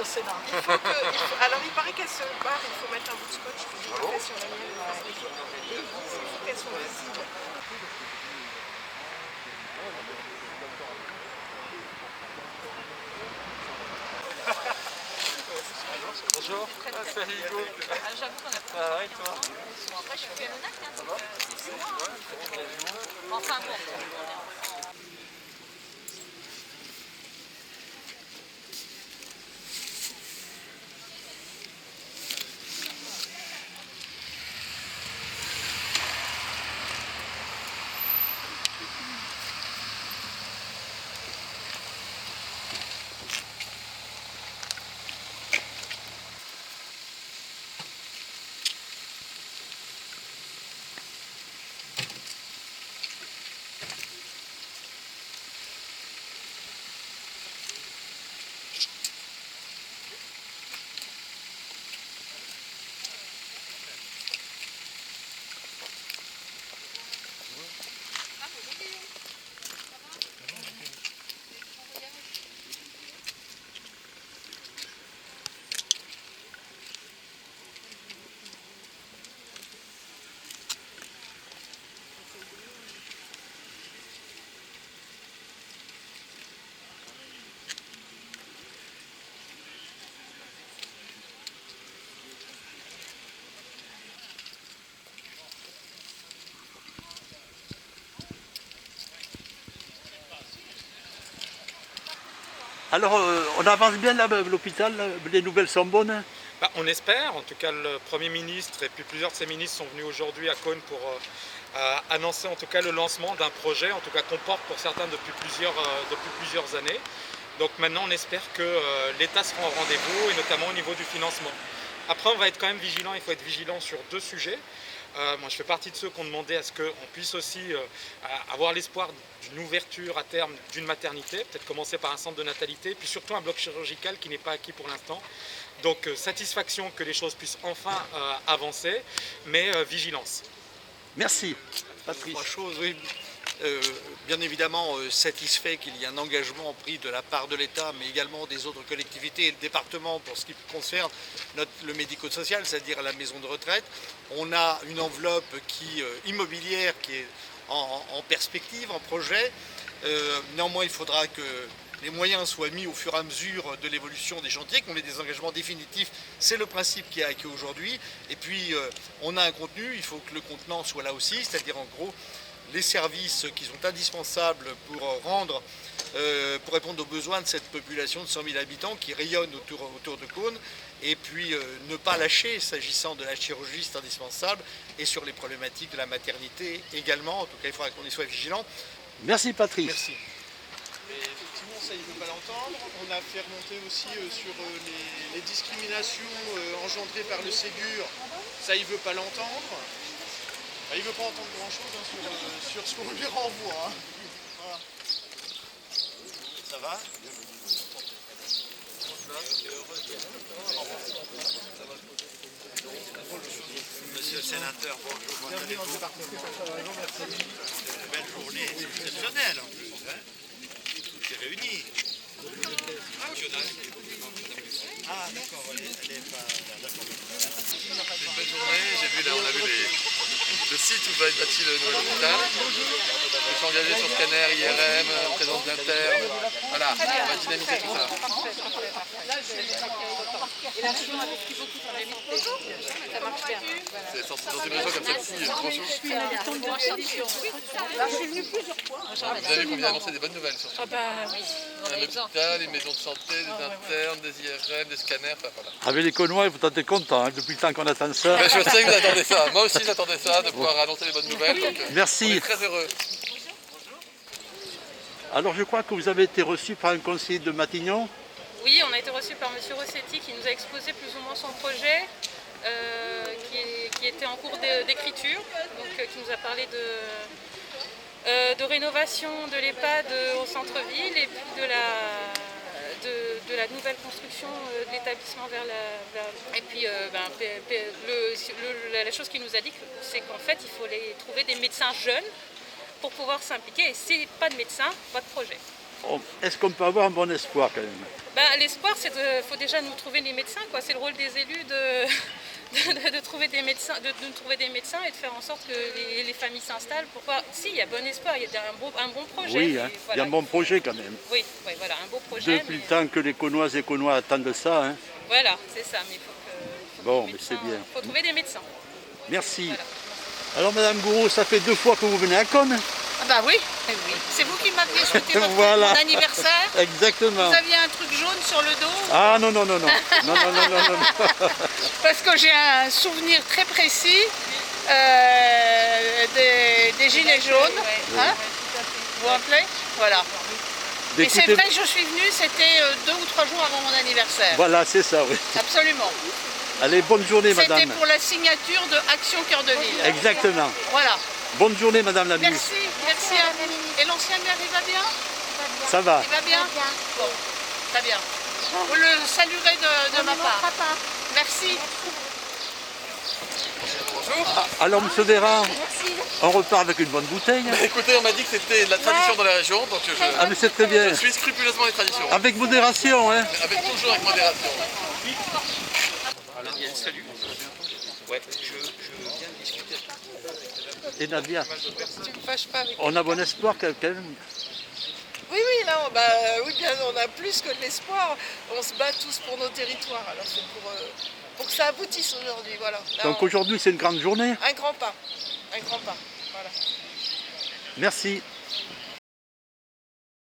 Sénat. Alors il paraît qu'elle se barre, il faut mettre un bout de scotch, je l'ai fait sur la mienne. Et il faut qu'elles soient visibles. Bonjour, c'est Hugo. J'avoue qu'on a pas. Ça va et toi? Après, je suis plus honnête, hein, donc c'est moi. Enfin bon. Alors, on avance bien là, l'hôpital, les nouvelles sont bonnes? On espère, en tout cas le Premier ministre et puis plusieurs de ses ministres sont venus aujourd'hui à Cône pour annoncer en tout cas le lancement d'un projet, en tout cas qu'on porte pour certains depuis plusieurs années. Donc maintenant on espère que l'État sera au rendez-vous et notamment au niveau du financement. Après on va être quand même vigilant, il faut être vigilant sur deux sujets. Moi je fais partie de ceux qui ont demandé à ce qu'on puisse aussi avoir l'espoir d'une ouverture à terme d'une maternité, peut-être commencer par un centre de natalité, puis surtout un bloc chirurgical qui n'est pas acquis pour l'instant. Donc satisfaction que les choses puissent enfin avancer, mais vigilance. Merci, Patrice. Trois choses, oui. Bien évidemment satisfait qu'il y ait un engagement pris de la part de l'État, mais également des autres collectivités et le département pour ce qui concerne le médico-social, c'est-à-dire la maison de retraite. On a une enveloppe immobilière qui est en perspective, en projet. Néanmoins, il faudra que les moyens soient mis au fur et à mesure de l'évolution des chantiers, qu'on ait des engagements définitifs. C'est le principe qui est acquis aujourd'hui. Et puis, on a un contenu, il faut que le contenant soit là aussi, c'est-à-dire en gros, les services qui sont indispensables pour répondre aux besoins de cette population de 100 000 habitants qui rayonne autour de Cône, et puis ne pas lâcher s'agissant de la chirurgie, c'est indispensable, et sur les problématiques de la maternité également. En tout cas, il faudra qu'on y soit vigilant. Merci Patrice. Merci. Et effectivement, ça, il ne veut pas l'entendre. On a fait remonter aussi sur les discriminations engendrées par le Ségur. Ça, il ne veut pas l'entendre. Il ne veut pas entendre grand-chose sur ce qu'on lui renvoie. Hein. Voilà. Ça va? Monsieur le sénateur, bonjour. Bienvenue dans le département. C'est une belle journée exceptionnelle en plus. Hein, tout est réuni. Ah d'accord, elle est pas d'accord. C'est une belle journée, j'ai vu là, on a vu le site où va être bâti le nouvel hôpital. Je suis engagé sur scanner, IRM, présence d'interne. Voilà, on va dynamiser tout ça. Et la chien a vécu beaucoup sur les bonjour, ça marche bien. C'est sorti dans une région comme celle-ci, trop chou. Vous avez vu qu'on vient annoncer des bonnes nouvelles surtout. Ah bah oui. Un hôpital, une maison de santé, des internes, des IRM, des scanners, enfin voilà. Avec les Cônois, vous êtes contents hein, depuis le temps qu'on attend ça. Ben, je sais que vous attendez ça. Moi aussi j'attendais ça, de pouvoir annoncer les bonnes nouvelles. Donc, Merci. on est très heureux. Alors je crois que vous avez été reçu par un conseiller de Matignon. Oui, on a été reçu par M. Rossetti qui nous a exposé plus ou moins son projet qui était en cours d'écriture, donc qui nous a parlé de rénovation de l'EHPAD au centre-ville et puis de la nouvelle construction de l'établissement et puis la chose qu'il nous a dit, c'est qu'en fait il faut trouver des médecins jeunes pour pouvoir s'impliquer et si pas de médecins, pas de projet. est-ce qu'on peut avoir un bon espoir quand même? L'espoir, c'est faut déjà nous trouver les médecins, quoi. C'est le rôle des élus de trouver des médecins, de trouver des médecins et de faire en sorte que les familles s'installent. Pourquoi? Si, il y a bon espoir, il y a un bon projet. Oui, mais hein, il y voilà. a un bon projet quand même. Oui, voilà, un beau projet. Depuis le temps que les Cônoises et Cônois attendent ça. Hein. Voilà, c'est ça, mais il faut que... Bon, mais c'est bien. Il faut trouver des médecins. Merci. Voilà. Alors Madame Gouraud, ça fait 2 fois que vous venez à Cône. Ah bah oui, oui. C'est vous qui m'aviez souhaité Voilà. mon anniversaire. Exactement. Vous aviez un truc jaune sur le dos. Ah non, non, non, non. Non, non, non, non, non. Parce que j'ai un souvenir très précis des gilets jaunes. Hein, vous vous rappelez? Voilà. Et c'est vrai que je suis venue, c'était 2 ou 3 jours avant mon anniversaire. Voilà, c'est ça, oui. Absolument. Allez, bonne journée, madame. C'était pour la signature de Action Cœur de Ville. Exactement. Voilà. Bonne journée, madame la ministre. Merci, merci à vous. Et l'ancien maire, il va bien? Ça va. Il va bien? Bon, très bien. Vous le saluerez de ma part. Merci. Alors, monsieur Véran, on repart avec une bonne bouteille. Écoutez, on m'a dit que c'était de la tradition dans la région, donc Ah, mais c'est très bien. je suis scrupuleusement les traditions. Avec modération, hein. Toujours avec modération. Salut. Ouais, je viens de discuter. Et Nadia, Tu me fâches pas avec... on a bon espoir quand même. Oui, là, oui, bien, on a plus que de l'espoir. On se bat tous pour nos territoires. Alors c'est pour que ça aboutisse aujourd'hui. Voilà. Là, Donc aujourd'hui, c'est une grande journée. un grand pas. Un grand pas. Voilà. Merci.